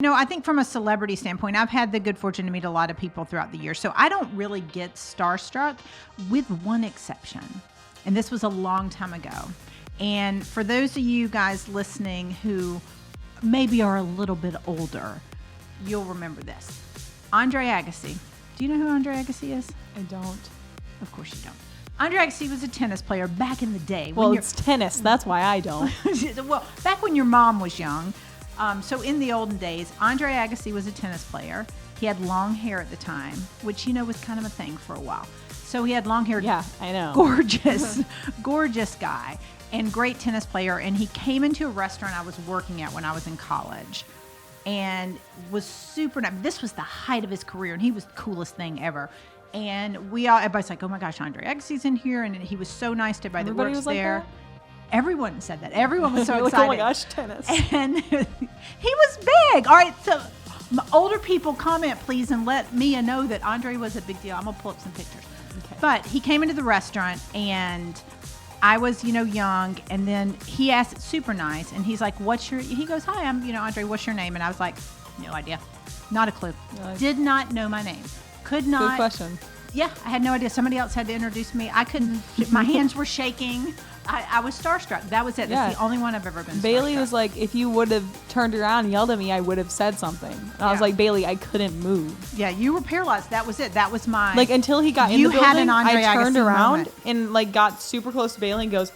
I think from a celebrity standpoint, I've had the good fortune to meet a lot of people throughout the year. So I don't really get starstruck with one exception. And this was a long time ago. And for those of you guys listening who maybe are a little bit older, you'll remember this. Andre Agassi. Do you know who Andre Agassi is? I don't. Of course you don't. Andre Agassi was a tennis player back in the day. Well, it's tennis. That's why I don't. Well, back when your mom was young. So in the olden days, Andre Agassi was a tennis player. He had long hair at the time, which, was kind of a thing for a while. So he had long hair. Yeah, I know. Gorgeous guy and great tennis player. And he came into a restaurant I was working at when I was in college and was super nice. This was the height of his career and he was the coolest thing ever. And everybody's like, oh my gosh, Andre Agassi's in here. And he was so nice to everybody that works there. Everyone said that. Everyone was so excited. Oh my gosh, tennis. And he was big. All right, so older people comment, please, and let Mia know that Andre was a big deal. I'm going to pull up some pictures. Okay. But he came into the restaurant, and I was, young, and then he asked, super nice, and he's like, he goes, hi, I'm, Andre, what's your name? And I was like, no idea. Not a clue. Did not know my name. Could not. Good question. Yeah, I had no idea. Somebody else had to introduce me. I couldn't. My hands were shaking. I was starstruck. That was it. That's the only one I've ever been Bailey starstruck. was like, if you would have turned around and yelled at me, I would have said something. And I was like, Bailey, I couldn't move. Yeah, you were paralyzed. That was it. That was my... until he got in the building, had an Andre I turned Agassi around moment. and got super close to Bailey and goes,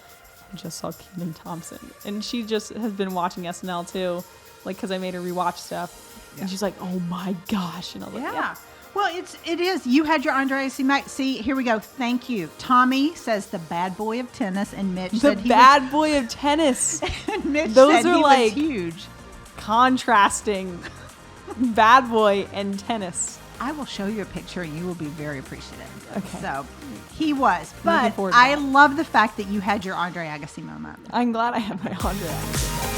I just saw Kenan Thompson. And she just has been watching SNL too, because I made her rewatch stuff. Yeah. And she's like, oh my gosh. And I was like, yeah. Well, it is. You had your Andre Agassi. See, here we go. Thank you. Tommy says the bad boy of tennis, and Mitch said he bad boy of tennis. And Mitch Those said are he was huge. Contrasting bad boy and tennis. I will show you a picture, and you will be very appreciative. Okay. So he was, but I love the fact that you had your Andre Agassi moment. I'm glad I had my Andre Agassi.